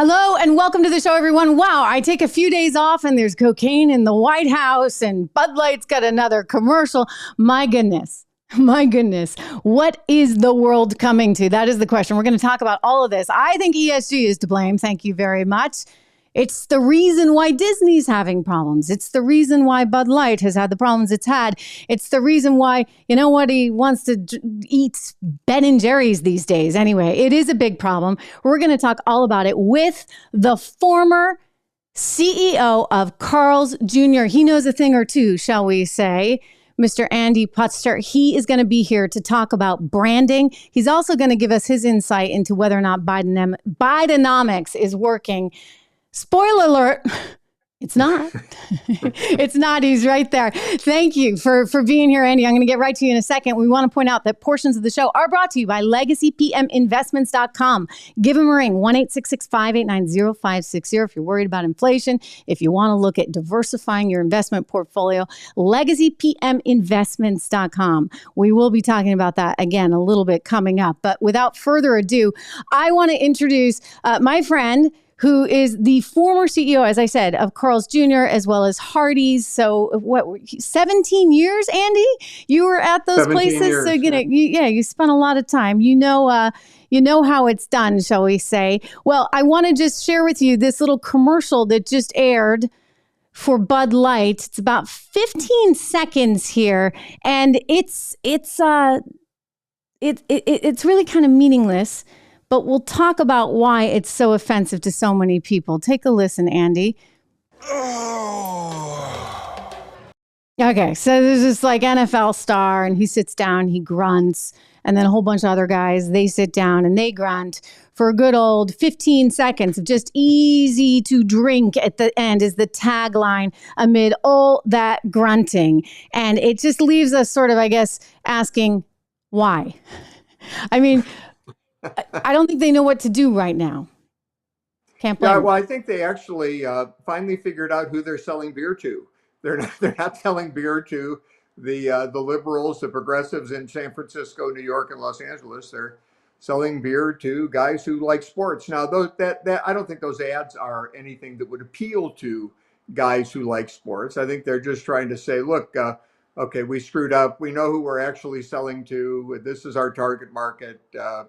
Hello and welcome to the show, everyone. Wow, I take a few days off and there's cocaine in the White House and Bud Light's got another commercial. My goodness. My goodness. What is the world coming to? That is the question. We're going to talk about all of this. I think ESG is to blame. Thank you very much. It's the reason why Disney's having problems. It's the reason why Bud Light has had the problems it's had. It's the reason why, you know what, he wants to eat Ben and Jerry's these days. Anyway, it is a big problem. We're going to talk all about it with the former CEO of Carl's Jr. He knows a thing or two, shall we say. Mr. Andy Putster, he is going to be here to talk about branding. He's also going to give us his insight into whether or not Bidenomics is working. Spoiler alert, it's not. It's not. He's right there. Thank you for being here, Andy. I'm going to get right to you in a second. We want to point out that portions of the show are brought to you by LegacyPMInvestments.com. Give them a ring, 1-866-589-0560 if you're worried about inflation, if you want to look at diversifying your investment portfolio, LegacyPMInvestments.com. We will be talking about that again a little bit coming up. But without further ado, I want to introduce my friend, who is the former CEO, as I said, of Carl's Jr. as well as Hardee's. So what, 17 years, Andy? You were at those places. Years, so, you spent a lot of time. You know how it's done, shall we say. Well, I want to just share with you this little commercial that just aired for Bud Light. It's about 15 seconds here. And it's really kind of meaningless. But we'll talk about why it's so offensive to so many people. Take a listen, Andy. Okay, so there's this like NFL star and he sits down, he grunts, and then a whole bunch of other guys, they sit down and they grunt for a good old 15 seconds of just easy to drink at the end is the tagline amid all that grunting. And it just leaves us sort of, I guess, asking why. I mean, I don't think they know what to do right now. Can't blame them. Well, I think they actually finally figured out who they're selling beer to. They're not selling beer to the liberals, the progressives in San Francisco, New York, and Los Angeles. They're selling beer to guys who like sports. Now, that I don't think those ads are anything that would appeal to guys who like sports. I think they're just trying to say, look, okay, we screwed up. We know who we're actually selling to. This is our target market.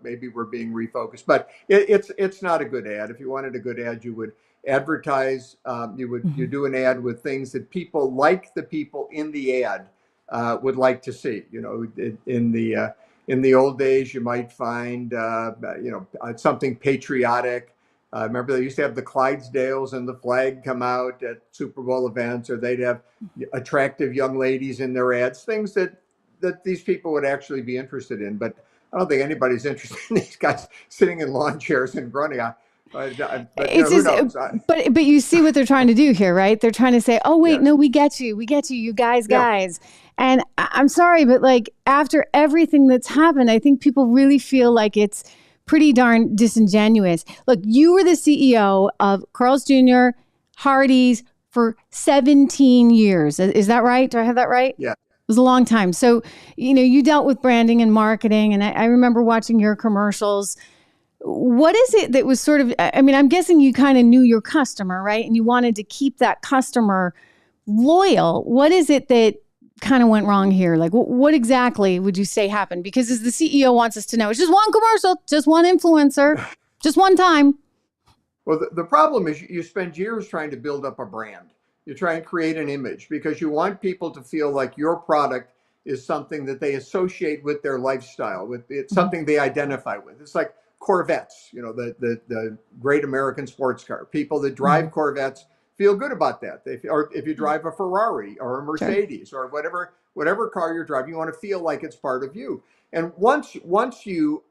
Maybe we're being refocused, but it's not a good ad. If you wanted a good ad, you would advertise. You do an ad with things that people like the people in the ad would like to see. You know, in the old days, you might find something patriotic. Remember, they used to have the Clydesdales and the flag come out at Super Bowl events, or they'd have attractive young ladies in their ads, things that these people would actually be interested in. But I don't think anybody's interested in these guys sitting in lawn chairs and grunting. Who knows? But you see what they're trying to do here, right? They're trying to say, oh, wait, no, we get you, you guys. And I'm sorry, but like after everything that's happened, I think people really feel like it's pretty darn disingenuous. Look, you were the CEO of Carl's Jr., Hardee's for 17 years. Is that right? Do I have that right? Yeah. It was a long time. So, you dealt with branding and marketing, and I remember watching your commercials. What is it that was sort of, I'm guessing you kind of knew your customer, right? And you wanted to keep that customer loyal. What is it that kind of went wrong here? Like, what exactly would you say happened? Because as the CEO wants us to know, it's just one commercial, just one influencer, just one time. Well, the problem is you spend years trying to build up a brand. You try and create an image because you want people to feel like your product is something that they associate with their lifestyle, it's something they identify with. It's like Corvettes, the great American sports car. People that drive Corvettes feel good about that. Or if you drive a Ferrari or a Mercedes or whatever car you're driving, you want to feel like it's part of you. And once you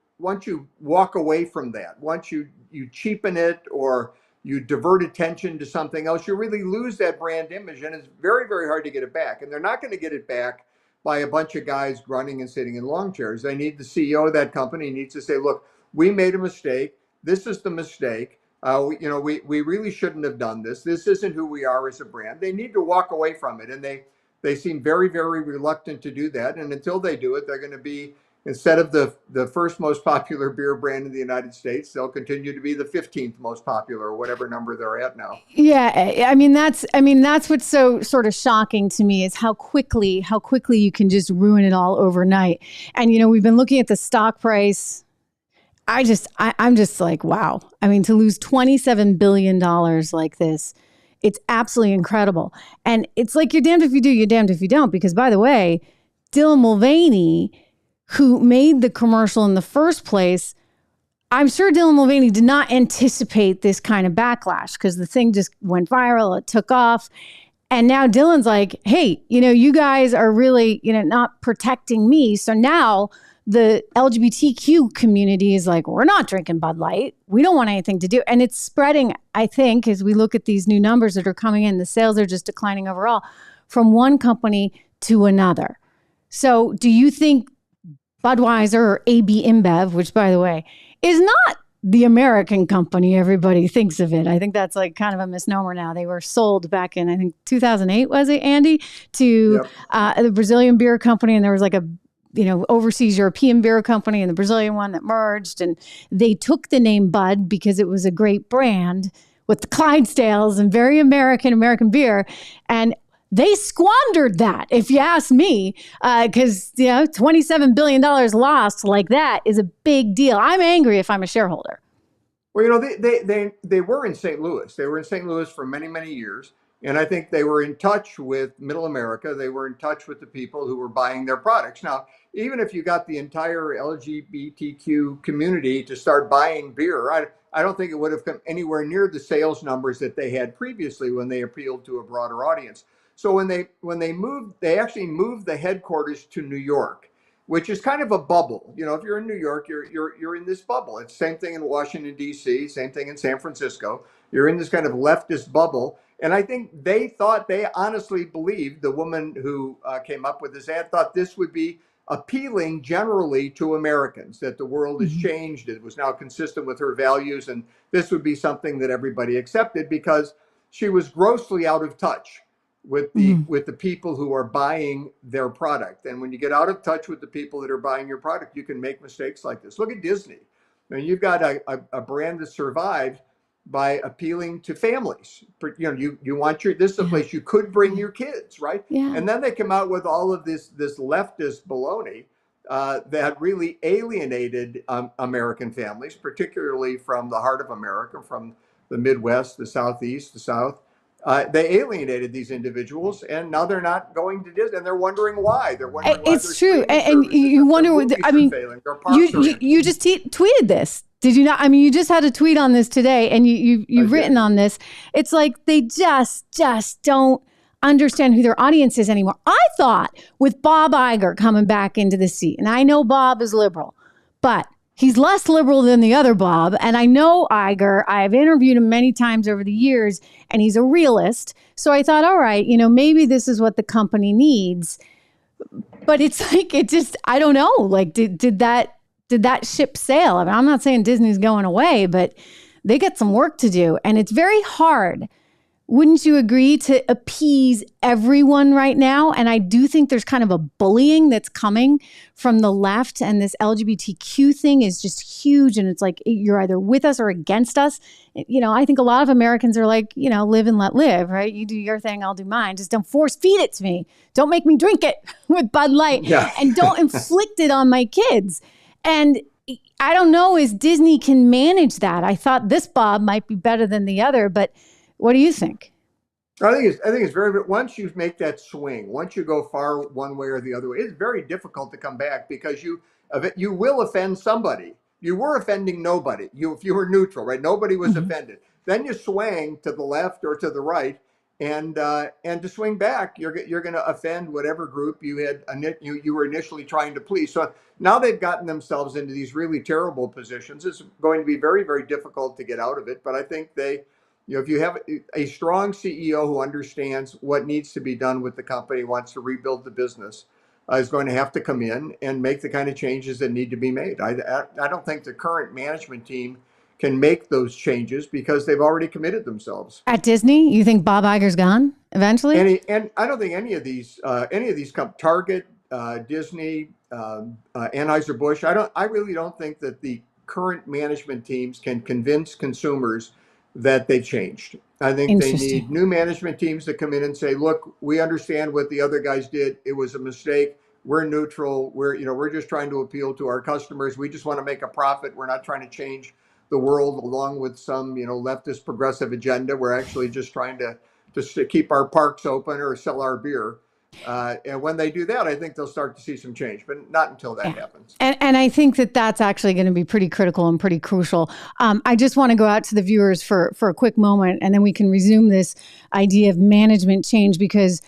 walk away from that, once you cheapen it or you divert attention to something else, you really lose that brand image, and it's very, very hard to get it back. And they're not going to get it back by a bunch of guys grunting and sitting in lawn chairs. They need the CEO of that company needs to say, look, we made a mistake. This is the mistake. We really shouldn't have done this. This isn't who we are as a brand. They need to walk away from it, and they seem very, very reluctant to do that. And until they do it, they're going to be instead of the first most popular beer brand in the United States, they'll continue to be the 15th most popular, or whatever number they're at now. Yeah, I mean that's what's so sort of shocking to me is how quickly you can just ruin it all overnight. And we've been looking at the stock price. I'm just like, wow. I mean, to lose $27 billion like this, it's absolutely incredible. And it's like, you're damned if you do, you're damned if you don't. Because by the way, Dylan Mulvaney, who made the commercial in the first place, I'm sure Dylan Mulvaney did not anticipate this kind of backlash because the thing just went viral. It took off. And now Dylan's like, hey, you guys are really, not protecting me. So now the LGBTQ community is like, we're not drinking Bud Light. We don't want anything to do. And it's spreading, I think, as we look at these new numbers that are coming in, the sales are just declining overall from one company to another. So do you think Budweiser or AB InBev, which by the way, is not the American company everybody thinks of it. I think that's like kind of a misnomer now. They were sold back in, I think 2008, was it, Andy? To the Brazilian beer company. And there was like a overseas European beer company and the Brazilian one that merged. And they took the name Bud because it was a great brand with the Clydesdales and very American beer. And they squandered that, if you ask me, because $27 billion lost like that is a big deal. I'm angry if I'm a shareholder. Well, they were in St. Louis. They were in St. Louis for many, many years. And I think they were in touch with Middle America. They were in touch with the people who were buying their products. Now, even if you got the entire LGBTQ community to start buying beer, I don't think it would have come anywhere near the sales numbers that they had previously when they appealed to a broader audience. So when they moved, they actually moved the headquarters to New York, which is kind of a bubble. If you're in New York, you're in this bubble. It's the same thing in Washington, D.C., same thing in San Francisco. You're in this kind of leftist bubble. And I think they honestly believed, the woman who came up with this ad thought this would be appealing generally to Americans, that the world has changed. It was now consistent with her values. And this would be something that everybody accepted because she was grossly out of touch with the people who are buying their product. And when you get out of touch with the people that are buying your product, you can make mistakes like this. Look at Disney. I mean, you've got a brand that survived by appealing to families. You want this is a place you could bring your kids, right? Yeah. And then they come out with all of this leftist baloney that really alienated American families, particularly from the heart of America, from the Midwest, the Southeast, the South. They alienated these individuals, and now they're not going to Disney, and they're wondering why. They're wondering why. It's true, and you wonder. I mean, you just tweeted this. Did you not? I mean, you just had a tweet on this today, and you've written on this. It's like they just don't understand who their audience is anymore. I thought with Bob Iger coming back into the seat, and I know Bob is liberal, but he's less liberal than the other Bob. And I know Iger. I've interviewed him many times over the years, and he's a realist. So I thought, all right, maybe this is what the company needs. But it's like, I don't know. Like, did that ship sail? I mean, I'm not saying Disney's going away, but they got some work to do. And it's very hard. Wouldn't you agree, to appease everyone right now? And I do think there's kind of a bullying that's coming from the left, and this LGBTQ thing is just huge. And it's like, you're either with us or against us. I think a lot of Americans are like, live and let live, right? You do your thing, I'll do mine. Just don't force feed it to me. Don't make me drink it with Bud Light. Yeah. And don't inflict it on my kids. And I don't know if Disney can manage that. I thought this Bob might be better than the other, but what do you think? I think it's very, once you make that swing, once you go far one way or the other way, it's very difficult to come back because you will offend somebody. You were offending nobody. If you were neutral, right? Nobody was offended. Then you swing to the left or to the right, and to swing back, you're going to offend whatever group you were initially trying to please. So now they've gotten themselves into these really terrible positions. It's going to be very, very difficult to get out of it. But I think if you have a strong CEO who understands what needs to be done with the company, wants to rebuild the business, is going to have to come in and make the kind of changes that need to be made. I don't think the current management team can make those changes because they've already committed themselves. At Disney, you think Bob Iger's gone eventually? And I don't think any of these Target, Disney, Anheuser-Busch. I really don't think that the current management teams can convince consumers that they've changed. I think they need Interesting. new management teams to come in and say, look, we understand what the other guys did. It was a mistake. We're neutral. We're just trying to appeal to our customers. We just want to make a profit. We're not trying to change the world along with some, leftist progressive agenda. We're actually just trying to keep our parks open or sell our beer. And when they do that, I think they'll start to see some change, but not until that happens. And I think that that's actually going to be pretty critical and pretty crucial. I just want to go out to the viewers for a quick moment, and then we can resume this idea of management change, because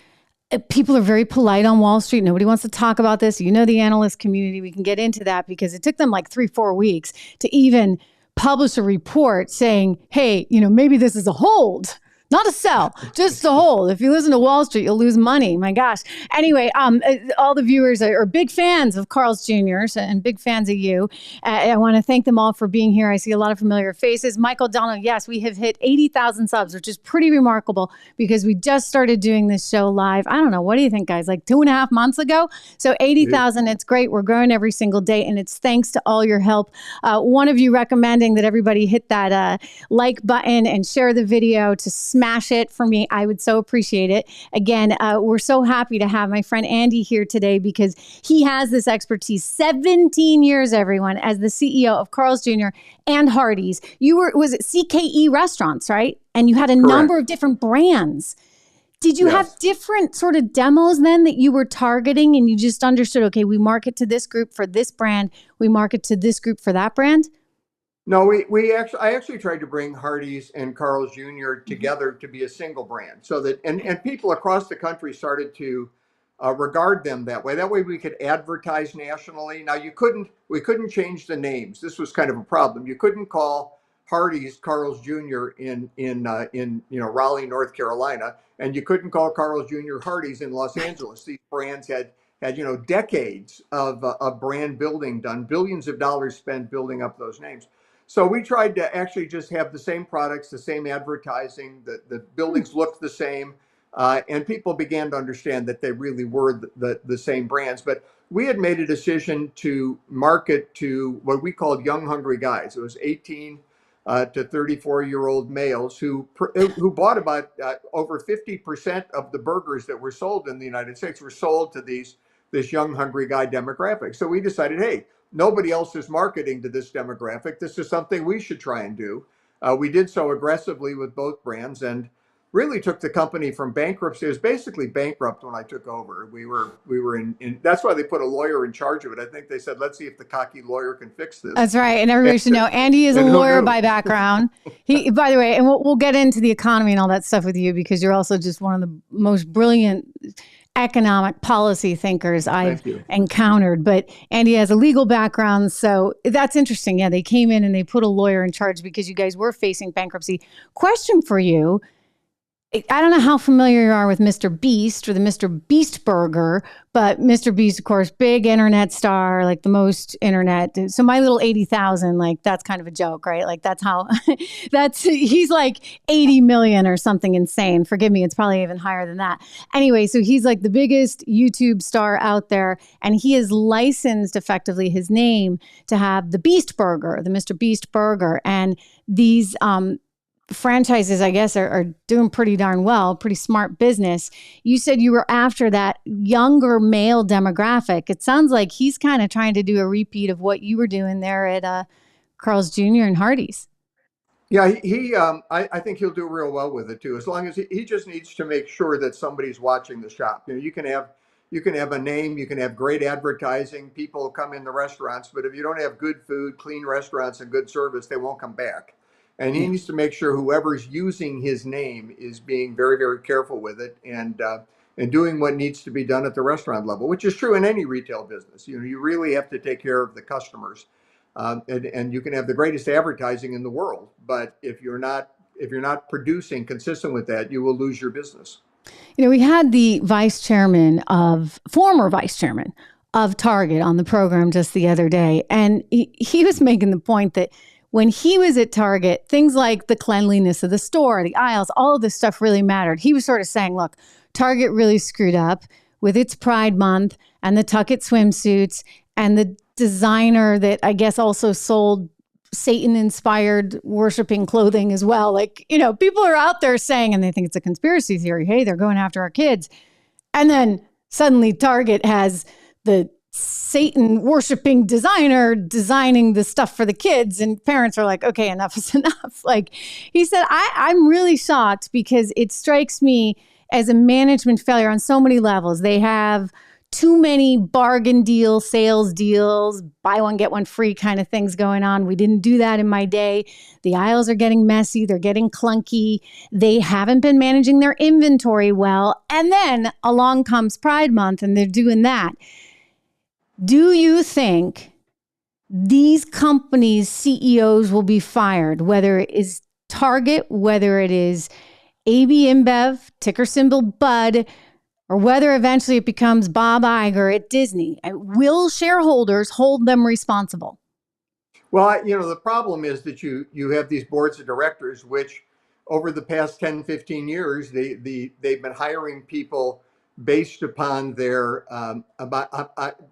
people are very polite on Wall Street. Nobody wants to talk about this. The analyst community, we can get into that because it took them like 3-4 weeks to even publish a report saying, hey, maybe this is a hold. Not a sell, just a hold. If you listen to Wall Street, you'll lose money. My gosh. Anyway, all the viewers are big fans of Carl's Jr. and big fans of you. I want to thank them all for being here. I see a lot of familiar faces. Michael Donald, yes, we have hit 80,000 subs, which is pretty remarkable because we just started doing this show live. I don't know. What do you think, guys? Like 2.5 months ago? So 80,000, it's great. We're growing every single day, and it's thanks to all your help. One of you recommending that everybody hit that like button and share the video to smash it for me. I would so appreciate it. Again, we're so happy to have my friend Andy here today because he has this expertise. 17 years, everyone, as the CEO of Carl's Jr. and Hardee's. Was it CKE Restaurants, right? And you had a number of different brands. Did you have different sort of demos then that you were targeting, and you just understood, okay, we market to this group for this brand, we market to this group for that brand? No, I actually tried to bring Hardee's and Carl's Jr. together to be a single brand, so that and people across the country started to regard them that way. That way, we could advertise nationally. Now, we couldn't change the names. This was kind of a problem. You couldn't call Hardee's Carl's Jr. in Raleigh, North Carolina, and you couldn't call Carl's Jr. Hardee's in Los Angeles. These brands had decades of brand building done, billions of dollars spent building up those names. So we tried to actually just have the same products, the same advertising, the buildings looked the same, and people began to understand that they really were the same brands. But we had made a decision to market to what we called young, hungry guys. It was 18 to 34-year-old males who bought about over 50% of the burgers that were sold in the United States were sold to this young, hungry guy demographic. So we decided, hey, nobody else is marketing to this demographic. This is something we should try and do. We did so aggressively with both brands and really took the company from bankruptcy. It was basically bankrupt when I took over. We were in that's why they put a lawyer in charge of it. I think they said, let's see if the cocky lawyer can fix this. That's right. And everybody should know Andy is a lawyer by background. By the way, and we'll get into the economy and all that stuff with you because you're also just one of the most brilliant economic policy thinkers I've encountered. But Andy has a legal background, so that's interesting. Yeah, they came in and they put a lawyer in charge because you guys were facing bankruptcy. Question for you. I don't know how familiar you are with Mr. Beast or the Mr. Beast burger, but Mr. Beast, of course, big internet star, like the most internet. So my little 80,000, like that's kind of a joke, right? Like that's how, he's like 80 million or something insane. Forgive me, it's probably even higher than that. Anyway, so he's like the biggest YouTube star out there, and he has licensed effectively his name to have the Beast burger, the Mr. Beast burger. And these, franchises, I guess, are doing pretty darn well, pretty smart business. You said you were after that younger male demographic. It sounds like he's kind of trying to do a repeat of what you were doing there at Carl's Jr. and Hardee's. Yeah, I think he'll do real well with it too, as long as he just needs to make sure that somebody's watching the shop. You can have a name, you can have great advertising, people come in the restaurants, but if you don't have good food, clean restaurants, and good service, they won't come back. And he needs to make sure whoever's using his name is being very, very careful with it and doing what needs to be done at the restaurant level, which is true in any retail business. You really have to take care of the customers, and you can have the greatest advertising in the world, but if you're not producing consistent with that, you will lose your business. We had the former vice chairman of Target on the program just the other day, and he was making the point that when he was at Target, things like the cleanliness of the store, the aisles, all of this stuff really mattered. He was sort of saying, look, Target really screwed up. with its Pride Month and the Tuck It swimsuits and the designer that I guess also sold Satan-inspired worshiping clothing as well. Like, people are out there saying, and they think it's a conspiracy theory, hey, they're going after our kids. And then suddenly Target has the Satan worshiping designer designing the stuff for the kids, and parents are like, okay, enough is enough. Like he said, I'm really shocked because it strikes me as a management failure on so many levels. They have too many bargain deals, sales deals, buy one, get one free kind of things going on. We didn't do that in my day. The aisles are getting messy. They're getting clunky. They haven't been managing their inventory well. And then along comes Pride Month and they're doing that. Do you think these companies' CEOs will be fired, whether it is Target, whether it is AB InBev, ticker symbol BUD, or whether eventually it becomes Bob Iger at Disney? Will shareholders hold them responsible? Well, the problem is that you have these boards of directors, which over the past 10, 15 years, they've been hiring people based upon their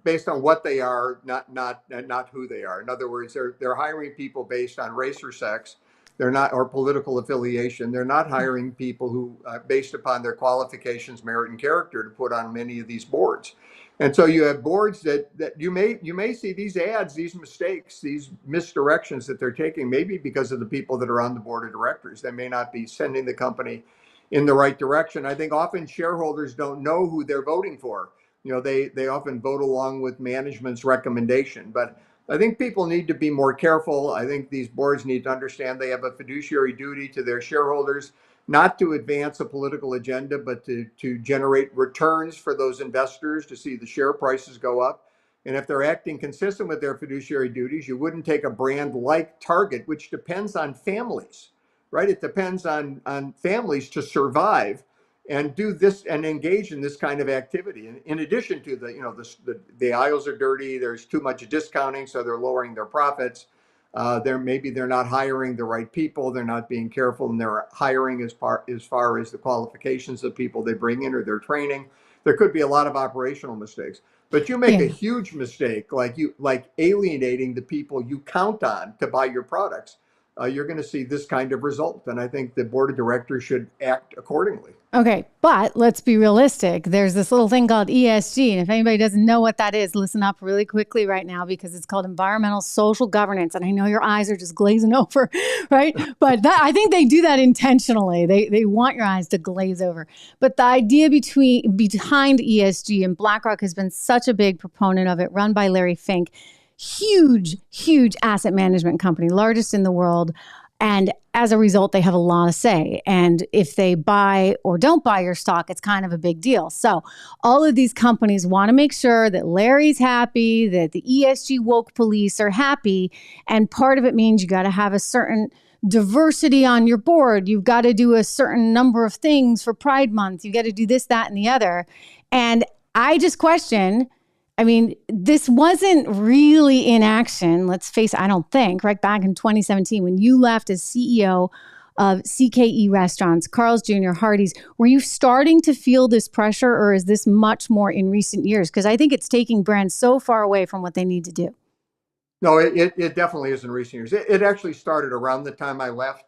based on what they are, not who they are. In other words, they're hiring people based on race or sex. They're not, or political affiliation. They're not hiring people who, based upon their qualifications, merit, and character, to put on many of these boards. And so you have boards that you may see these ads, these mistakes, these misdirections that they're taking, maybe because of the people that are on the board of directors. They may not be sending the company in the right direction. I think often shareholders don't know who they're voting for. They often vote along with management's recommendation. But I think people need to be more careful. I think these boards need to understand they have a fiduciary duty to their shareholders, not to advance a political agenda, but to generate returns for those investors, to see the share prices go up. And if they're acting consistent with their fiduciary duties, you wouldn't take a brand like Target, which depends on families, right? It depends on families to survive and do this and engage in this kind of activity. And in addition to the aisles are dirty, there's too much discounting, so they're lowering their profits. They're not hiring the right people. They're not being careful in their hiring as far as the qualifications of people they bring in or their training. There could be a lot of operational mistakes. But you make a huge mistake, like alienating the people you count on to buy your products. You're going to see this kind of result. And I think the board of directors should act accordingly. Okay, but let's be realistic. There's this little thing called ESG. And if anybody doesn't know what that is, listen up really quickly right now, because it's called environmental social governance. And I know your eyes are just glazing over, right? But I think they do that intentionally. They want your eyes to glaze over. But the idea behind ESG, and BlackRock has been such a big proponent of it, run by Larry Fink, huge asset management company, largest in the world. And as a result, they have a lot of say. And if they buy or don't buy your stock, it's kind of a big deal. So all of these companies want to make sure that Larry's happy, that the ESG woke police are happy. And part of it means you got to have a certain diversity on your board. You've got to do a certain number of things for Pride Month. You got to do this, that, and the other. And I just question, this wasn't really in action, let's face it, I don't think, right back in 2017, when you left as CEO of CKE Restaurants, Carl's Jr., Hardee's, were you starting to feel this pressure, or is this much more in recent years? Because I think it's taking brands so far away from what they need to do. No, it definitely is in recent years. It actually started around the time I left.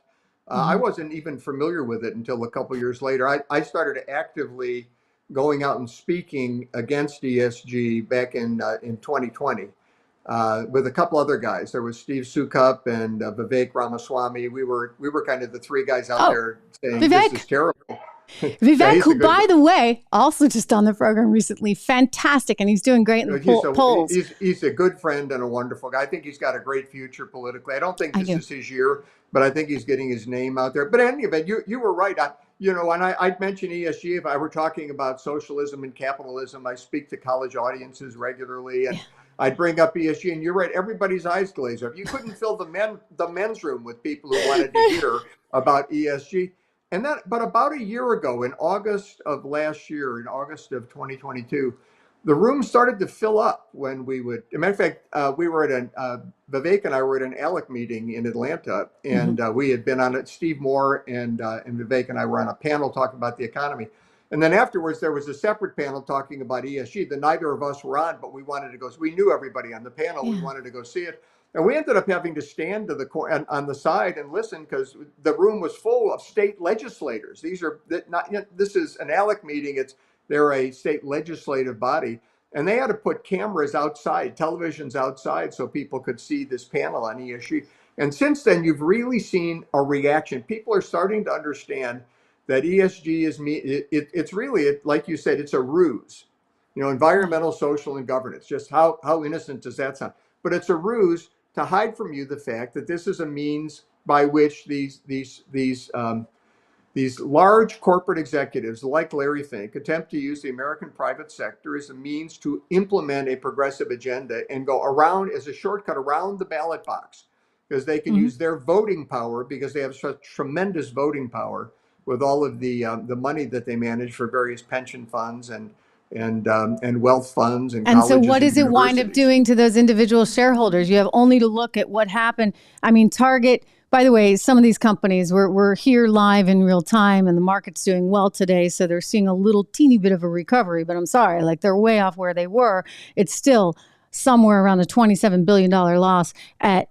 I wasn't even familiar with it until a couple years later. I started actively going out and speaking against ESG back in 2020 with a couple other guys. There was Steve Sukup and Vivek Ramaswamy. We were kind of the three guys out there saying Vivek. This is terrible. Vivek, who, by the way, also just on the program recently, fantastic, and he's doing great in the polls. He's a good friend and a wonderful guy. I think he's got a great future politically. I don't think this is his year, but I think he's getting his name out there. But in any event, you were right. When I'd mention ESG, if I were talking about socialism and capitalism, I speak to college audiences regularly, and I'd bring up ESG, and you're right, everybody's eyes glaze over. You couldn't fill the men's room with people who wanted to hear about ESG. But about a year ago, in August of last year, in August of 2022, the room started to fill up when we would. As a matter of fact, we were at Vivek and I were at an ALEC meeting in Atlanta, and we had been on it. Steve Moore and Vivek and I were on a panel talking about the economy. And then afterwards, there was a separate panel talking about ESG that neither of us were on, but we wanted to go. So we knew everybody on the panel. We Yeah. wanted to go see it. And we ended up having to stand to on the side and listen because the room was full of state legislators. These are not, this is an ALEC meeting. They're a state legislative body. And they had to put cameras outside, televisions outside, so people could see this panel on ESG. And since then, you've really seen a reaction. People are starting to understand that ESG is it's really, like you said, it's a ruse. Environmental, social, and governance. Just how innocent does that sound? But it's a ruse to hide from you the fact that this is a means by which these large corporate executives like Larry Fink attempt to use the American private sector as a means to implement a progressive agenda and go around as a shortcut around the ballot box because they can use their voting power because they have such tremendous voting power with all of the money that they manage for various pension funds and wealth funds and so colleges what does it wind up universities. doing to those individual shareholders? You have only to look at what happened. I mean, Target, by the way, some of these companies, we're here live in real time and the market's doing well today. So they're seeing a little teeny bit of a recovery, but I'm sorry, like they're way off where they were. It's still somewhere around a $27 billion loss at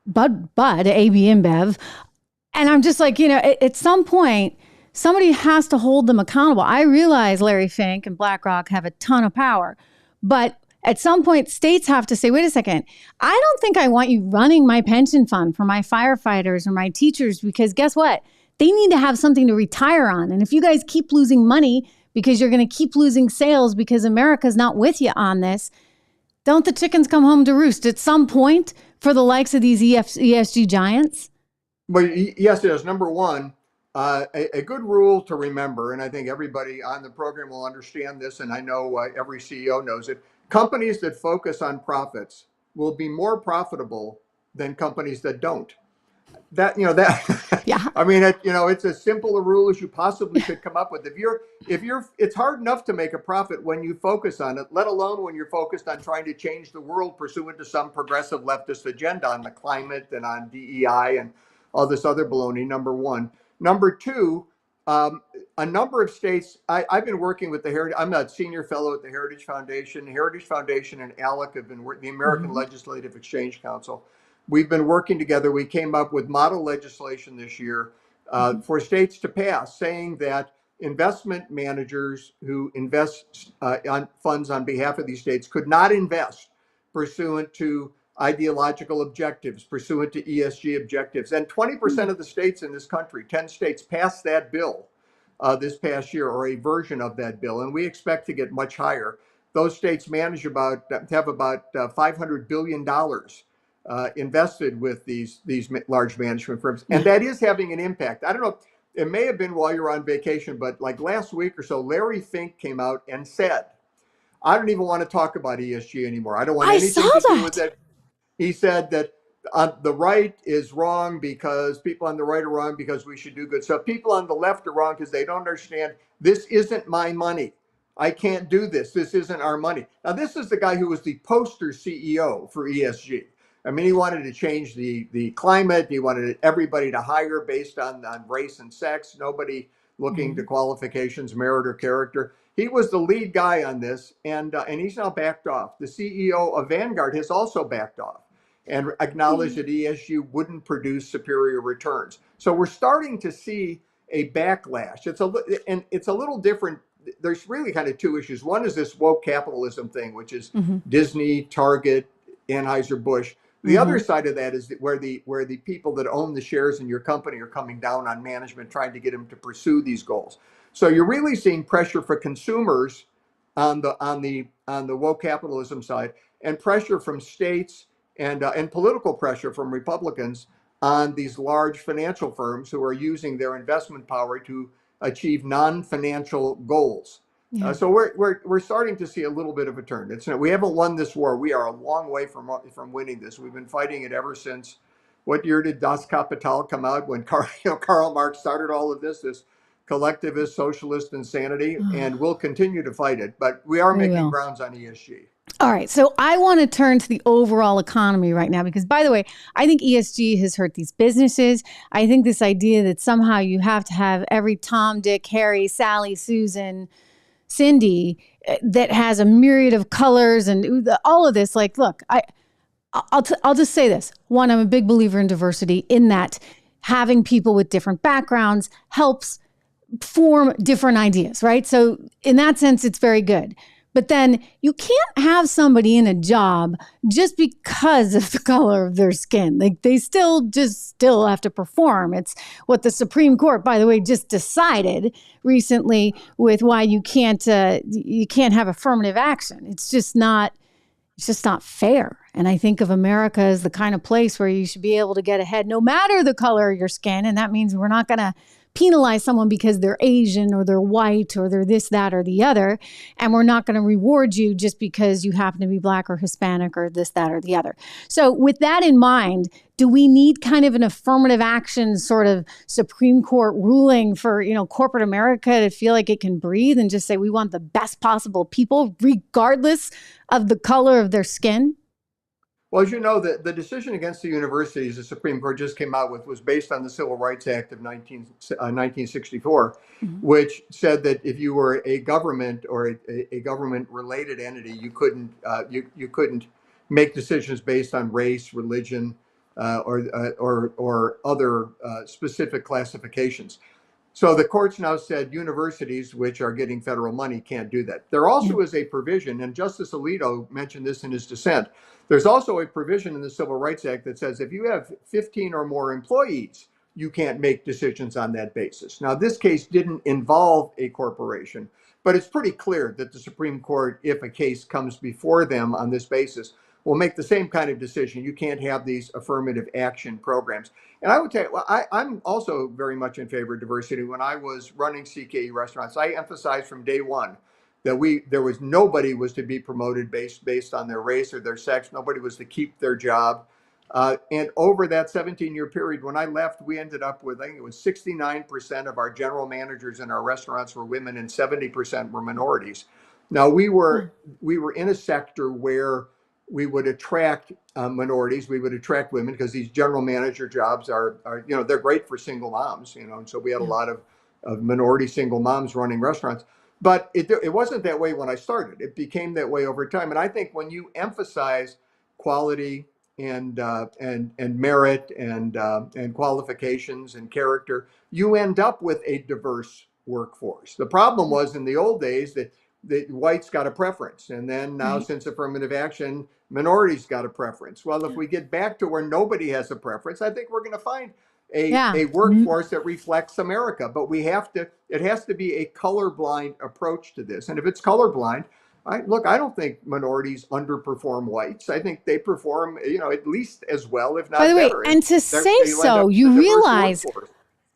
Bud, AB InBev. And I'm just like, at some point, somebody has to hold them accountable. I realize Larry Fink and BlackRock have a ton of power, but at some point, states have to say, wait a second, I don't think I want you running my pension fund for my firefighters or my teachers, because guess what? They need to have something to retire on. And if you guys keep losing money because you're going to keep losing sales because America's not with you on this, don't the chickens come home to roost at some point for the likes of these ESG giants? Well, yes, it is. Number one, a good rule to remember, and I think everybody on the program will understand this, and I know every CEO knows it. Companies that focus on profits will be more profitable than companies that don't. Yeah. I mean, it's as simple a rule as you possibly could come up with. It's hard enough to make a profit when you focus on it, let alone when you're focused on trying to change the world pursuant to some progressive leftist agenda on the climate and on DEI and all this other baloney, number one. Number two, a number of states, I've been working with the Heritage, I'm a senior fellow at the Heritage Foundation. Heritage Foundation and ALEC have been working, the American Legislative Exchange Council. We've been working together. We came up with model legislation this year for states to pass, saying that investment managers who invest on funds on behalf of these states could not invest pursuant to ideological objectives, pursuant to ESG objectives. And 20% of the states in this country, 10 states, passed that bill this past year, or a version of that bill. And we expect to get much higher. Those states have about $500 billion invested with these large management firms. And that is having an impact. I don't know, it may have been while you were on vacation, but like last week or so, Larry Fink came out and said, I don't even want to talk about ESG anymore. I don't want anything to do with it. He said that the right is wrong because people on the right are wrong because we should do good stuff. People on the left are wrong because they don't understand this isn't my money. I can't do this. This isn't our money. Now, this is the guy who was the poster CEO for ESG. I mean, he wanted to change the climate. He wanted everybody to hire based on race and sex, nobody looking to qualifications, merit, or character. He was the lead guy on this, and he's now backed off. The CEO of Vanguard has also backed off and acknowledged that ESG wouldn't produce superior returns. So we're starting to see a backlash. It's a little different. There's really kind of two issues. One is this woke capitalism thing, which is Disney, Target, Anheuser-Busch. The other side of that is where the people that own the shares in your company are coming down on management, trying to get them to pursue these goals. So you're really seeing pressure for consumers on the woke capitalism side, and pressure from states and political pressure from Republicans on these large financial firms who are using their investment power to achieve non-financial goals. Yeah. So we're starting to see a little bit of a turn. We haven't won this war. We are a long way from winning this. We've been fighting it ever since. What year did Das Kapital come out, when Karl Marx started all of this collectivist socialist insanity? And we'll continue to fight it, but we are making grounds on ESG. All right. So I want to turn to the overall economy right now, because, by the way, I think ESG has hurt these businesses. I think this idea that somehow you have to have every Tom, Dick, Harry, Sally, Susan, Cindy that has a myriad of colors and all of this. Like, look, I'll just say this. One, I'm a big believer in diversity, in that having people with different backgrounds helps form different ideas, right? So in that sense, it's very good. But then you can't have somebody in a job just because of the color of their skin. Like, they still have to perform. It's what the Supreme Court, by the way, just decided recently with why you can't have affirmative action. It's just not fair. And I think of America as the kind of place where you should be able to get ahead no matter the color of your skin. And that means we're not going to penalize someone because they're Asian or they're white or they're this, that, or the other. And we're not going to reward you just because you happen to be Black or Hispanic or this, that, or the other. So with that in mind, do we need kind of an affirmative action sort of Supreme Court ruling for, corporate America to feel like it can breathe and just say we want the best possible people regardless of the color of their skin? Well, as you know, the decision against the universities the Supreme Court just came out with was based on the Civil Rights Act of 1964, which said that if you were a government or a government-related entity, you couldn't make decisions based on race, religion, or other specific classifications. So the courts now said universities, which are getting federal money, can't do that. There also is a provision, and Justice Alito mentioned this in his dissent. There's also a provision in the Civil Rights Act that says if you have 15 or more employees, you can't make decisions on that basis. Now, this case didn't involve a corporation, but it's pretty clear that the Supreme Court, if a case comes before them on this basis, will make the same kind of decision. You can't have these affirmative action programs. And I would tell you, well, I'm also very much in favor of diversity. When I was running CKE restaurants, I emphasized from day one that nobody was to be promoted based on their race or their sex. Nobody was to keep their job. And over that 17-year period, when I left, we ended up with, I think it was 69% of our general managers in our restaurants were women and 70% were minorities. Now, we were in a sector where we would attract minorities, we would attract women, because these general manager jobs are they're great for single moms, and so we had a lot of minority single moms running restaurants. But it wasn't that way when I started. It became that way over time. And I think when you emphasize quality and merit and qualifications and character, you end up with a diverse workforce. The problem was in the old days that the whites got a preference. And then now, since affirmative action, minorities got a preference. Well, if we get back to where nobody has a preference, I think we're going to find a workforce that reflects America. But it has to be a colorblind approach to this. And if it's colorblind, I don't think minorities underperform whites. I think they perform, at least as well, if not better. By the way, and to say so, you realize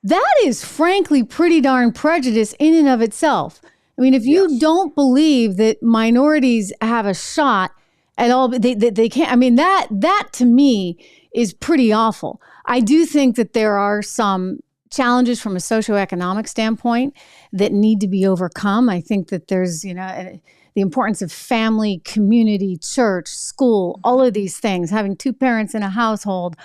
that is frankly pretty darn prejudiced in and of itself. I mean, if you don't believe that minorities have a shot at all, they can't. I mean, that to me is pretty awful. I do think that there are some challenges from a socioeconomic standpoint that need to be overcome. I think that there's, the importance of family, community, church, school, all of these things, having two parents in a household.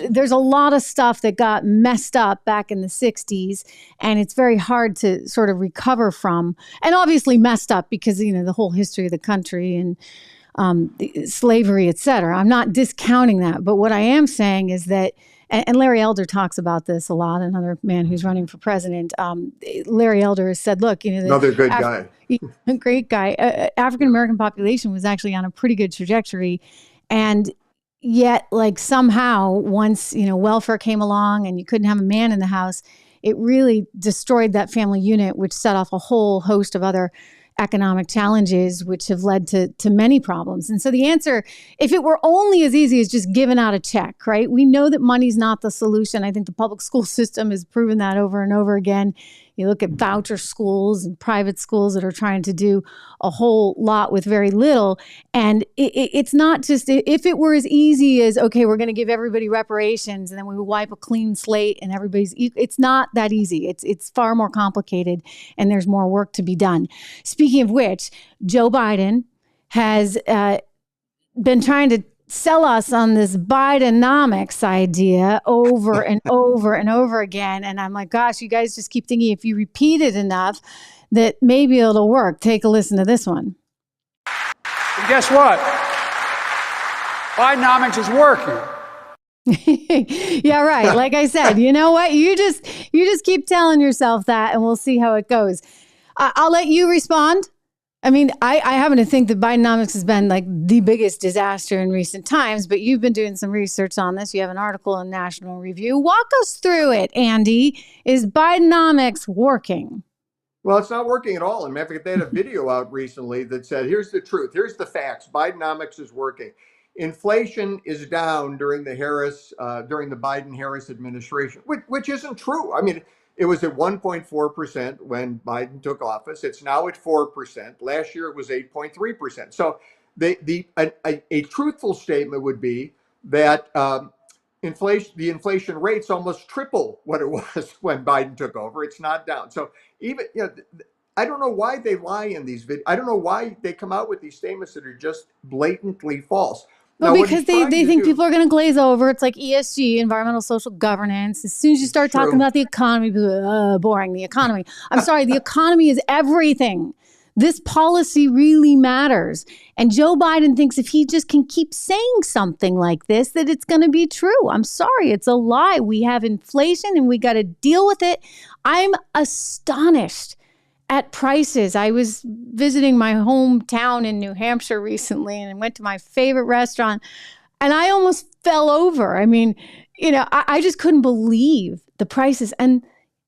There's a lot of stuff that got messed up back in the 60s, and it's very hard to sort of recover from. And obviously messed up because, the whole history of the country and slavery, et cetera. I'm not discounting that. But what I am saying is that, and Larry Elder talks about this a lot, another man who's running for president. Larry Elder has said, look, another good guy. A great guy. African-American population was actually on a pretty good trajectory. And yet, like, somehow, once, welfare came along and you couldn't have a man in the house, it really destroyed that family unit, which set off a whole host of other economic challenges, which have led to many problems. And so the answer, if it were only as easy as just giving out a check, right? We know that money's not the solution. I think the public school system has proven that over and over again. You look at voucher schools and private schools that are trying to do a whole lot with very little. And it's not just, if it were as easy as, okay, we're going to give everybody reparations and then we will wipe a clean slate and everybody's, it's not that easy. It's far more complicated and there's more work to be done. Speaking of which, Joe Biden has been trying to sell us on this Bidenomics idea over and over and over again. And I'm like, gosh, you guys just keep thinking if you repeat it enough that maybe it'll work. Take a listen to this one. And guess what? Bidenomics is working. Yeah, right. Like I said, you know what? You just keep telling yourself that, and we'll see how it goes. I'll let you respond. I mean, I happen to think that Bidenomics has been like the biggest disaster in recent times, but you've been doing some research on this. You have an article in National Review. Walk us through it, Andy. Is Bidenomics working? Well, it's not working at all. And matter of fact, they had a video out recently that said, here's the truth. Here's the facts. Bidenomics is working. Inflation is down during the Biden-Harris administration, which isn't true. I mean, it was at 1.4% when Biden took office. It's now at 4%. Last year, it was 8.3%. So a truthful statement would be that the inflation rate's almost triple what it was when Biden took over. It's not down. So even, I don't know why they lie in these videos. I don't know why they come out with these statements that are just blatantly false. Well, because they think people are going to glaze over. It's like ESG, environmental social governance. As soon as you start talking about the economy, people are boring, the economy. I'm sorry, the economy is everything. This policy really matters. And Joe Biden thinks if he just can keep saying something like this, that it's going to be true. I'm sorry, it's a lie. We have inflation and we got to deal with it. I'm astonished at prices. I was visiting my hometown in New Hampshire recently and went to my favorite restaurant and I almost fell over. I mean, I just couldn't believe the prices and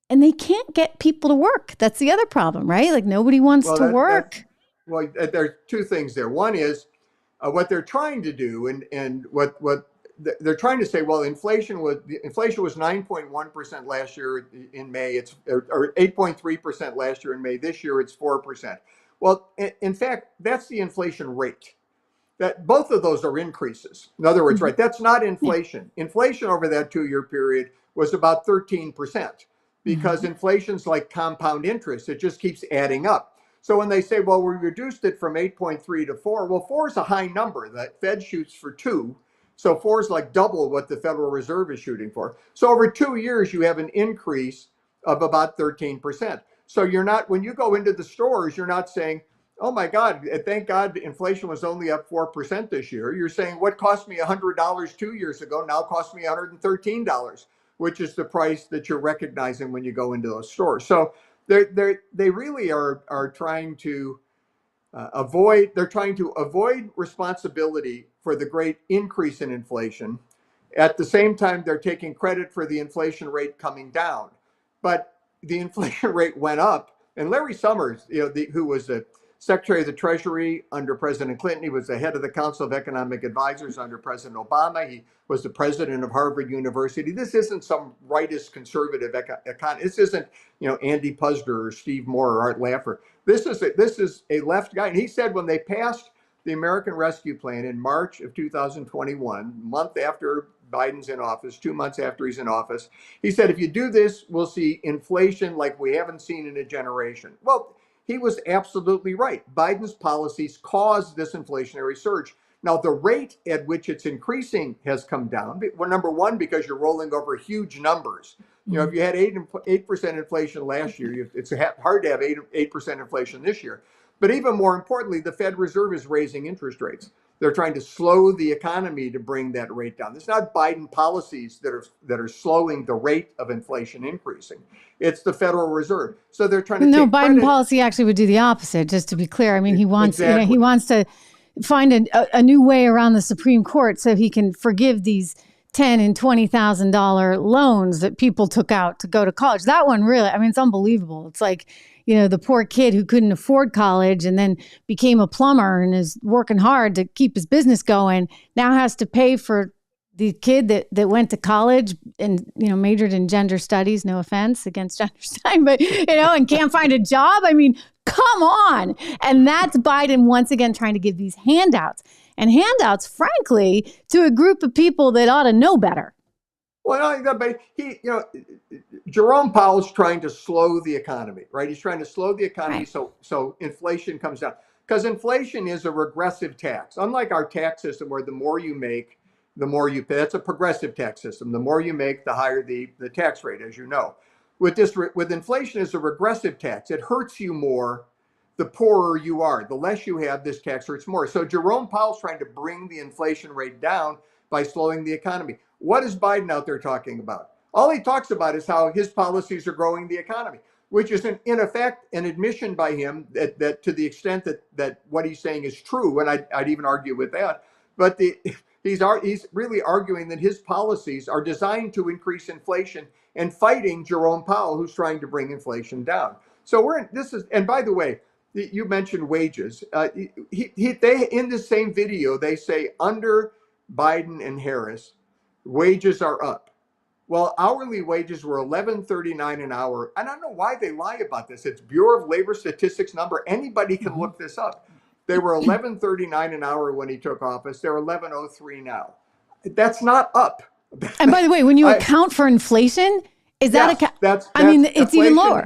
they can't get people to work. That's the other problem, right? Like nobody wants to work. Well, there are two things there. One is what they're trying to do and what they're trying to say, well, inflation was 9.1% last year in May. It's or 8.3% last year in May. This year it's 4%. Well, in fact, that's the inflation rate. That both of those are increases. In other words, right, that's not inflation. Inflation over that 2-year period was about 13% because inflation's like compound interest. It just keeps adding up. So when they say, well, we reduced it from 8.3 to 4, well, 4 is a high number. The Fed shoots for 2. So 4 is like double what the Federal Reserve is shooting for. So over 2 years, you have an increase of about 13%. So you're not, when you go into the stores, you're not saying, oh my God, thank God inflation was only up 4% this year. You're saying what cost me $100 2 years ago now costs me $113, which is the price that you're recognizing when you go into those stores. So they really are trying to avoid responsibility for the great increase in inflation. At the same time, they're taking credit for the inflation rate coming down. But the inflation rate went up. And Larry Summers, who was the Secretary of the Treasury under President Clinton, he was the head of the Council of Economic Advisors under President Obama. He was the president of Harvard University. This isn't some rightist conservative economist. This isn't, Andy Puzder or Steve Moore or Art Laffer. This is a left guy. And he said when they passed the American Rescue Plan in March of 2021, month after Biden's in office, 2 months after he's in office, he said, if you do this, we'll see inflation like we haven't seen in a generation. Well, he was absolutely right. Biden's policies caused this inflationary surge. Now, the rate at which it's increasing has come down. Well, number one, because you're rolling over huge numbers. If you had 8% inflation last year, it's hard to have 8% inflation this year. But even more importantly, the Fed Reserve is raising interest rates. They're trying to slow the economy to bring that rate down. It's not Biden policies that are slowing the rate of inflation increasing. It's the Federal Reserve. So they're trying to take Biden credit. policy actually would do the opposite. Just to be clear, I mean, he wants Exactly. he wants to find a new way around the Supreme Court so he can forgive these $10,000 and $20,000 loans that people took out to go to college. That one really, I mean, it's unbelievable. It's like, the poor kid who couldn't afford college and then became a plumber and is working hard to keep his business going, now has to pay for the kid that went to college and, majored in gender studies, no offense against gender studies, but, and can't find a job. I mean, come on. And that's Biden once again trying to give these handouts. And handouts, frankly, to a group of people that ought to know better. Well, but Jerome Powell's trying to slow the economy, right? He's trying to slow the economy so inflation comes down. because inflation is a regressive tax. Unlike our tax system where the more you make, the more you pay. That's a progressive tax system. The more you make, the higher the tax rate, as you know. With inflation is a regressive tax. It hurts you more the poorer you are. The less you have, this tax hurts more. So Jerome Powell's trying to bring the inflation rate down by slowing the economy. What is Biden out there talking about? All he talks about is how his policies are growing the economy, which is in effect an admission by him that to the extent that what he's saying is true, and I'd even argue with that, but he's really arguing that his policies are designed to increase inflation and fighting Jerome Powell, who's trying to bring inflation down. So and by the way, you mentioned wages. They in the same video, they say under Biden and Harris, wages are up. Well, hourly wages were $11.39 an hour. I don't know why they lie about this. It's Bureau of Labor Statistics number. Anybody can look this up. They were $11.39 an hour when he took office. They're $11.03 now. That's not up. And by the way, when you account for inflation, is that it's even lower.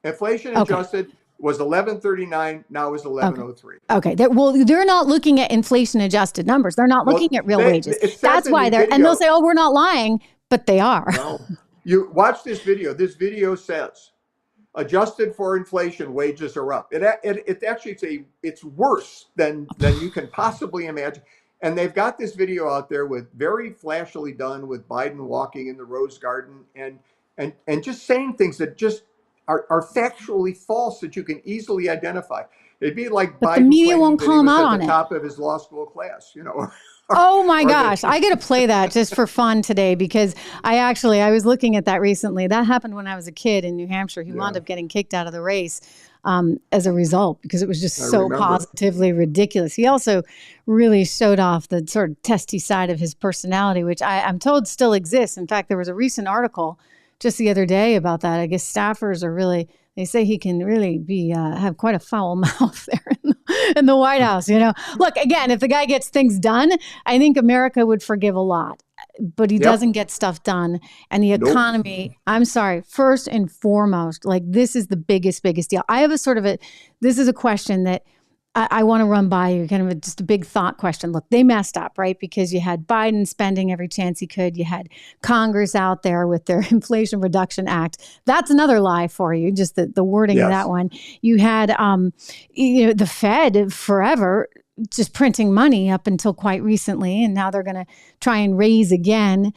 Inflation adjusted was $11.39. Now is $11.03. Okay. They're not looking at inflation adjusted numbers. They're not looking at real wages. That's why and they'll say, "Oh, we're not lying," but they are. No. You watch this video. This video says, adjusted for inflation, wages are up. It actually it's worse than you can possibly imagine. And they've got this video out there with very flashily done with Biden walking in the Rose Garden and just saying things that just are factually false that you can easily identify. It'd be like but Biden the media won't call him out on it. Top of his law school class, Oh my gosh. I got to play that just for fun today because I was looking at that recently. That happened when I was a kid in New Hampshire. He wound up getting kicked out of the race as a result because it was just so positively ridiculous. He also really showed off the sort of testy side of his personality, which I'm told still exists. In fact, there was a recent article just the other day about that. I guess staffers are they say he can really have quite a foul mouth there in the White House. Look, again, if the guy gets things done, I think America would forgive a lot, but he doesn't get stuff done. And the economy, I'm sorry, first and foremost, this is the biggest deal. I have this is a question that I want to run by you, kind of just a big thought question. Look, they messed up, right? Because you had Biden spending every chance he could. You had Congress out there with their Inflation Reduction Act. That's another lie for you, just the wording of that one. You had, the Fed forever just printing money up until quite recently, and now they're going to try and raise again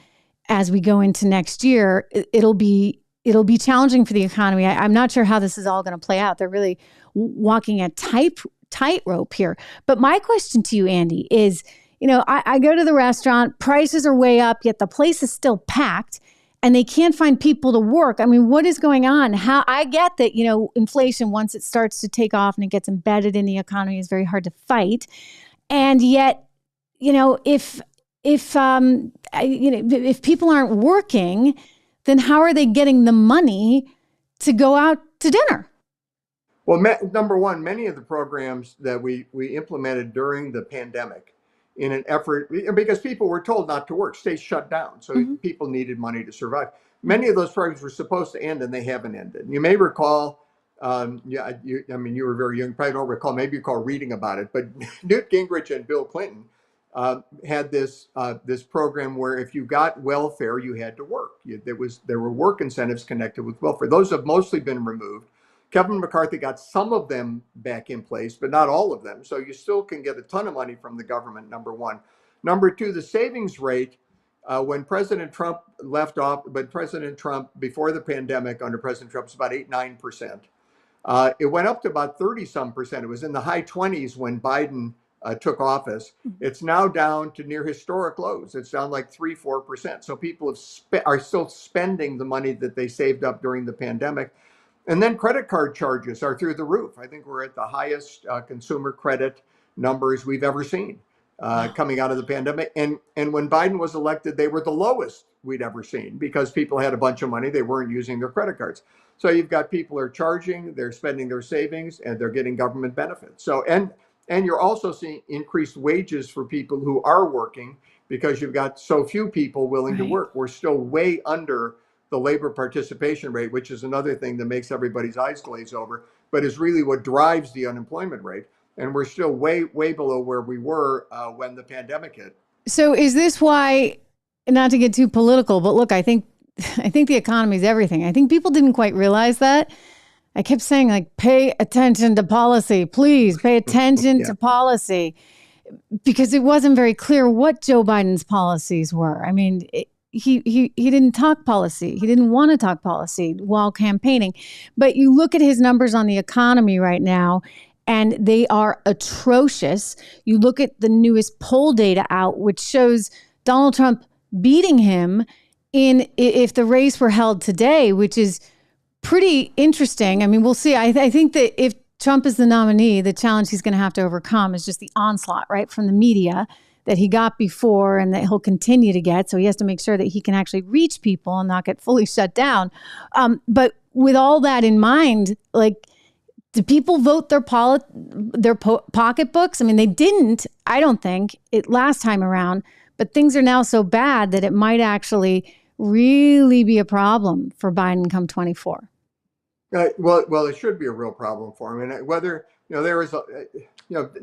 as we go into next year. It'll be challenging for the economy. I'm not sure how this is all going to play out. They're really walking a tightrope here. But my question to you, Andy, is, I go to the restaurant, prices are way up, yet the place is still packed and they can't find people to work. I mean, what is going on? How I get that, inflation, once it starts to take off and it gets embedded in the economy, is very hard to fight. And yet, if people aren't working, then how are they getting the money to go out to dinner? Well, number one, many of the programs that we implemented during the pandemic in an effort, because people were told not to work, stay shut down. So people needed money to survive. Many of those programs were supposed to end and they haven't ended. You may recall, you were very young, probably don't recall, maybe you recall reading about it, but Newt Gingrich and Bill Clinton had this program where if you got welfare, you had to work. There were work incentives connected with welfare. Those have mostly been removed. Kevin McCarthy got some of them back in place, but not all of them. So you still can get a ton of money from the government, number one. Number two, the savings rate, when President Trump left off, but President Trump, before the pandemic, under President Trump, was about 8-9%. It went up to about 30-some%. It was in the high 20s when Biden took office. It's now down to near historic lows. It's down like 3-4%. So people are still spending the money that they saved up during the pandemic. And then credit card charges are through the roof. I think we're at the highest consumer credit numbers we've ever seen coming out of the pandemic. And when Biden was elected, they were the lowest we'd ever seen because people had a bunch of money. They weren't using their credit cards. So you've got people are charging, they're spending their savings, and they're getting government benefits. So and you're also seeing increased wages for people who are working because you've got so few people willing to work. We're still way under the labor participation rate, which is another thing that makes everybody's eyes glaze over, but is really what drives the unemployment rate. And we're still way, way below where we were when the pandemic hit. So is this why, not to get too political, but look, I think the economy is everything. I think people didn't quite realize that. I kept saying, like, pay attention to policy, please pay attention to policy, because it wasn't very clear what Joe Biden's policies were. I mean, he didn't talk policy. He didn't want to talk policy while campaigning. But you look at his numbers on the economy right now, and they are atrocious. You look at the newest poll data out, which shows Donald Trump beating him if the race were held today, which is pretty interesting. I mean, we'll see. I think that if Trump is the nominee, the challenge he's going to have to overcome is just the onslaught, right, from the media that he got before and that he'll continue to get. So he has to make sure that he can actually reach people and not get fully shut down. But with all that in mind, like, do people vote their pocketbooks? I mean, they didn't, I don't think, last time around, but things are now so bad that it might actually really be a problem for Biden come 24. Well, it should be a real problem for him. And whether, there is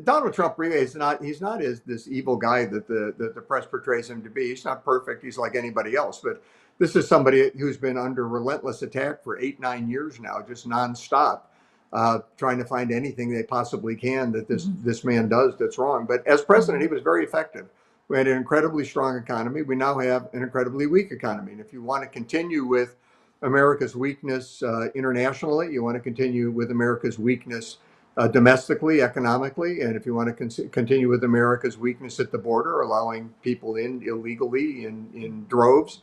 Donald Trump really is not, he's not this evil guy that the press portrays him to be. He's not perfect. He's like anybody else. But this is somebody who's been under relentless attack for 8-9 years now, just nonstop, trying to find anything they possibly can that this man does that's wrong. But as president, he was very effective. We had an incredibly strong economy. We now have an incredibly weak economy. And if you want to continue with America's weakness internationally, you want to continue with America's weakness domestically, economically, and if you want to continue with America's weakness at the border, allowing people in illegally in droves,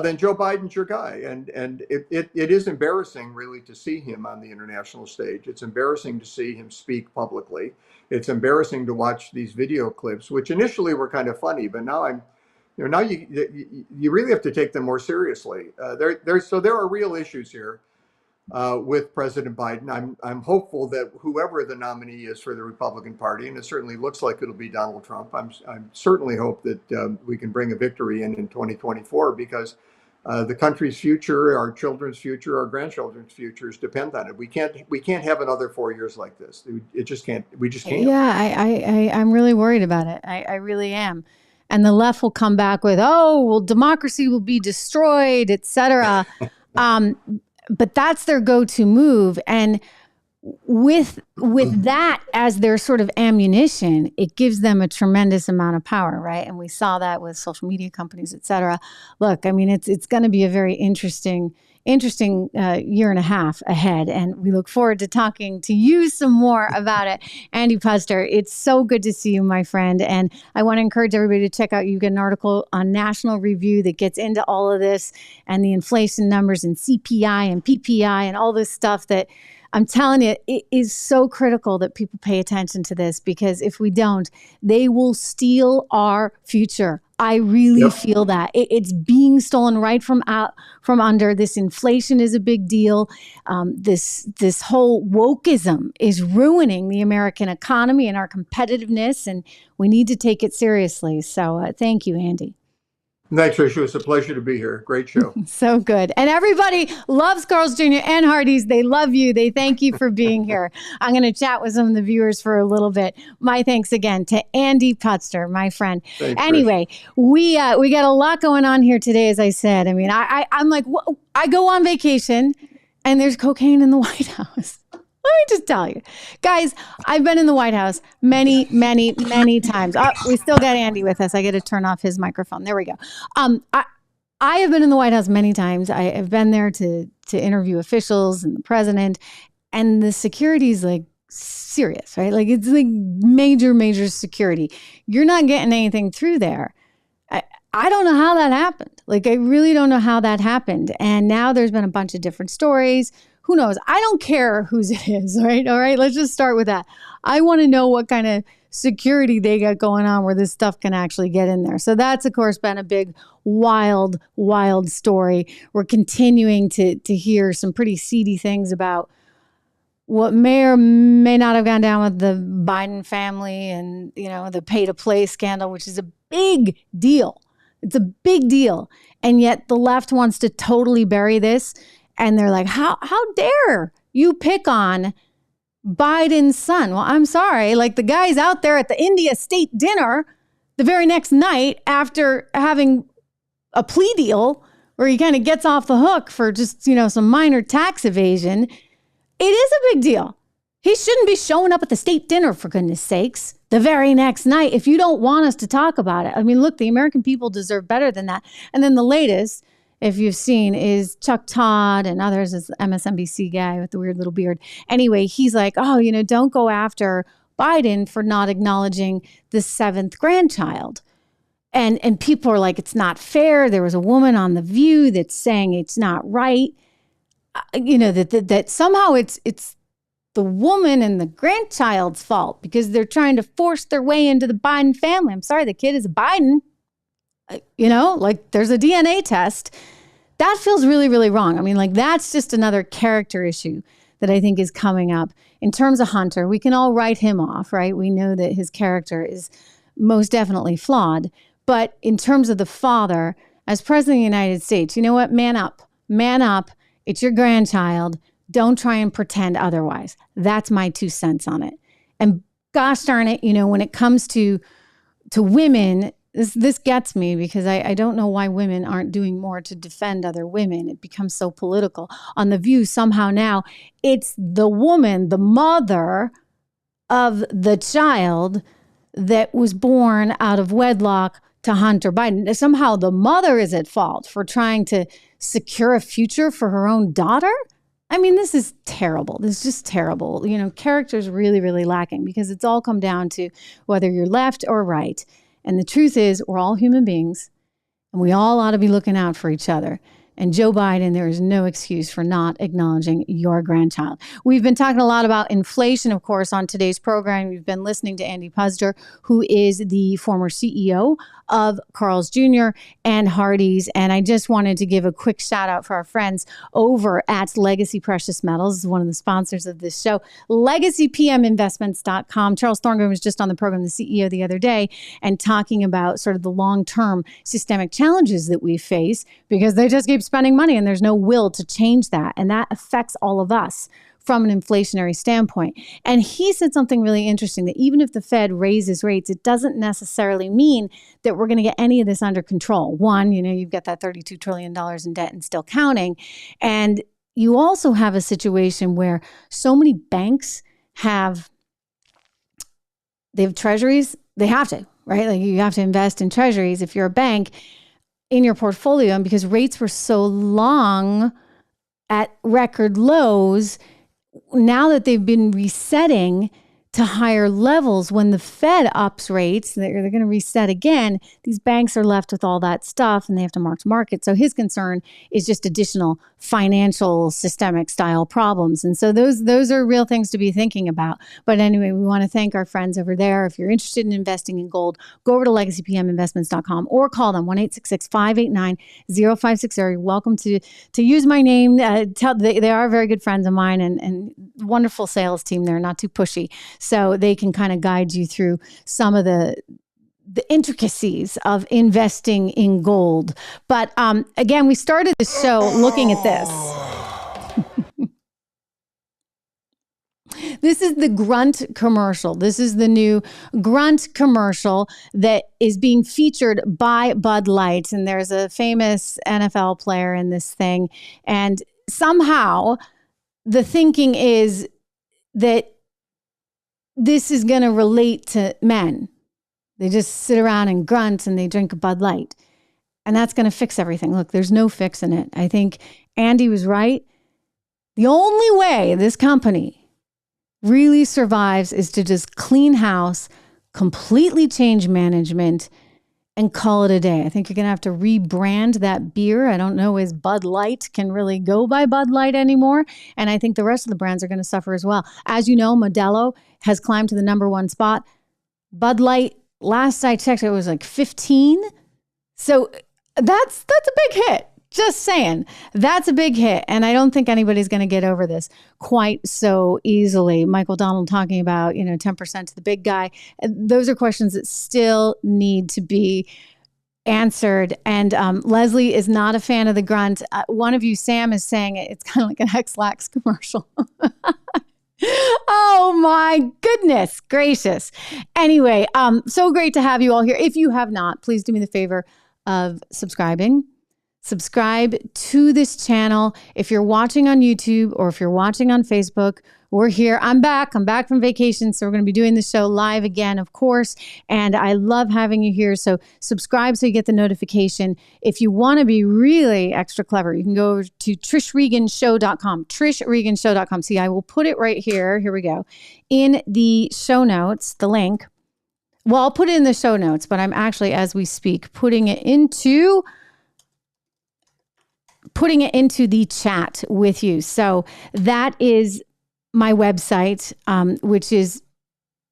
then Joe Biden's your guy. And it is embarrassing, really, to see him on the international stage. It's embarrassing to see him speak publicly. It's embarrassing to watch these video clips, which initially were kind of funny, but now now you really have to take them more seriously. So there are real issues here with President Biden. I'm hopeful that whoever the nominee is for the Republican Party, and it certainly looks like it'll be Donald Trump, I'm certainly hope that we can bring a victory in 2024, because the country's future, our children's future, our grandchildren's futures depend on it. We can't have another 4 years like this. It just can't. We just can't. Yeah, I'm really worried about it. I really am. And the left will come back with, oh, well, democracy will be destroyed, et cetera. But that's their go-to move. And with that as their sort of ammunition, it gives them a tremendous amount of power, right? And we saw that with social media companies, et cetera. Look, I mean, it's going to be a very interesting year and a half ahead. And we look forward to talking to you some more about it. Andy Puster, it's so good to see you, my friend. And I want to encourage everybody to check out, you get an article on National Review that gets into all of this and the inflation numbers and CPI and PPI and all this stuff that I'm telling you, it is so critical that people pay attention to this, because if we don't, they will steal our future. I really feel that it's being stolen right from under. This inflation is a big deal. This whole wokeism is ruining the American economy and our competitiveness, and we need to take it seriously. So thank you, Andy. Thanks, Trish. It was a pleasure to be here. Great show. So good. And everybody loves Carl's Jr. and Hardee's. They love you. They thank you for being here. I'm going to chat with some of the viewers for a little bit. My thanks again to Andy Puster, my friend. Thanks, anyway, Trish. we got a lot going on here today, as I said. I mean, I'm like, I go on vacation and there's cocaine in the White House. Let me just tell you, guys, I've been in the White House many, many, many times. Oh, we still got Andy with us. I got to turn off his microphone. There we go. I have been in the White House many times. I have been there to interview officials and the president, and the security is like serious, right? Like it's like major security. You're not getting anything through there. I don't know how that happened. Like, I really don't know how that happened. And now there's been a bunch of different stories. Who knows? I don't care whose it is, right? All right, let's just start with that. I want to know what kind of security they got going on where this stuff can actually get in there. So that's, of course, been a big, wild story. We're continuing to hear some pretty seedy things about what may or may not have gone down with the Biden family and, the pay-to-play scandal, which is a big deal. It's a big deal. And yet the left wants to totally bury this. And they're like, how dare you pick on Biden's son? Well, I'm sorry. Like, the guy's out there at the India state dinner the very next night after having a plea deal where he kind of gets off the hook for just, some minor tax evasion. It is a big deal. He shouldn't be showing up at the state dinner, for goodness sakes, the very next night if you don't want us to talk about it. I mean, look, the American people deserve better than that. And then the latest, if you've seen, is Chuck Todd and others, is the MSNBC guy with the weird little beard. Anyway, he's like, don't go after Biden for not acknowledging the 7th grandchild. And people are like, it's not fair. There was a woman on The View that's saying it's not right. That somehow it's the woman and the grandchild's fault because they're trying to force their way into the Biden family. I'm sorry, the kid is a Biden. There's a DNA test. That feels really, really wrong. I mean, that's just another character issue that I think is coming up. In terms of Hunter, we can all write him off, right? We know that his character is most definitely flawed. But in terms of the father, as president of the United States, you know what? Man up. Man up. It's your grandchild. Don't try and pretend otherwise. That's my 2 cents on it. And gosh darn it, when it comes to women, this gets me because I don't know why women aren't doing more to defend other women. It becomes so political. On The View, somehow now, it's the woman, the mother of the child that was born out of wedlock to Hunter Biden. Somehow the mother is at fault for trying to secure a future for her own daughter. I mean, this is terrible. This is just terrible. Character's really, really lacking because it's all come down to whether you're left or right. And the truth is, we're all human beings and we all ought to be looking out for each other. And Joe Biden, there is no excuse for not acknowledging your grandchild. We've been talking a lot about inflation, of course, on today's program. We've been listening to Andy Puzder, who is the former CEO of Carl's Jr. and Hardee's. And I just wanted to give a quick shout out for our friends over at Legacy Precious Metals. This is one of the sponsors of this show. LegacyPMInvestments.com. Charles Thorngren was just on the program, the CEO, the other day, and talking about sort of the long-term systemic challenges that we face because they just keep spending money and there's no will to change that. And that affects all of us from an inflationary standpoint. And he said something really interesting, that even if the Fed raises rates, it doesn't necessarily mean that we're going to get any of this under control. One, you've got that $32 trillion in debt and still counting. And you also have a situation where so many banks they have treasuries. They have to, right? Like, you have to invest in treasuries if you're a bank in your portfolio. And because rates were so long at record lows, now that they've been resetting to higher levels, when the Fed ups rates, they're going to reset again. These banks are left with all that stuff and they have to mark to market. So his concern is just additional financial systemic style problems. And so those are real things to be thinking about. But anyway, we want to thank our friends over there. If you're interested in investing in gold, go over to LegacyPMInvestments.com or call them 1-866-589-0560. You're welcome to use my name. They are very good friends of mine and wonderful sales team. They're not too pushy. So they can kind of guide you through some of the intricacies of investing in gold. But again, we started the show looking at this. This is the Grunt commercial. This is the new Grunt commercial that is being featured by Bud Light. And there's a famous NFL player in this thing. And somehow the thinking is that this is going to relate to men. They just sit around and grunt and they drink a Bud Light. And that's going to fix everything. Look, there's no fixing it. I think Andy was right. The only way this company really survives is to just clean house, completely change management, and call it a day. I think you're going to have to rebrand that beer. I don't know if Bud Light can really go by Bud Light anymore. And I think the rest of the brands are going to suffer as well. As you know, Modelo has climbed to the #1 spot. Bud Light, last I checked, it was like 15. So that's a big hit. Just saying, that's a big hit. And I don't think anybody's going to get over this quite so easily. Michael Donald talking about, 10% to the big guy. Those are questions that still need to be answered. And Leslie is not a fan of the grunt. One of you, Sam, is saying it's kind of like an X-Lax commercial. Oh my goodness gracious. Anyway, so great to have you all here. If you have not, please do me the favor of subscribing. Subscribe to this channel. If you're watching on YouTube or if you're watching on Facebook, we're here. I'm back from vacation. So we're going to be doing the show live again, of course. And I love having you here. So subscribe so you get the notification. If you want to be really extra clever, you can go over to trishreganshow.com, trishreganshow.com. See, I will put it right here. Here we go. In the show notes, the link. Well, I'll put it in the show notes, but I'm actually, as we speak, putting it into the chat with you. So that is my website, which is,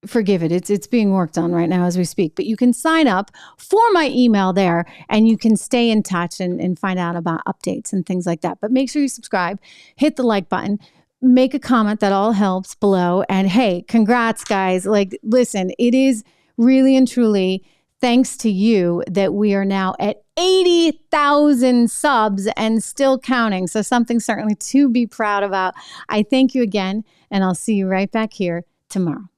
forgive it, it's being worked on right now as we speak, but you can sign up for my email there and you can stay in touch and find out about updates and things like that. But make sure you subscribe, hit the like button, make a comment, that all helps below. And hey, congrats guys. Like, listen, it is really and truly thanks to you that we are now at 80,000 subs and still counting. So something certainly to be proud about. I thank you again, and I'll see you right back here tomorrow.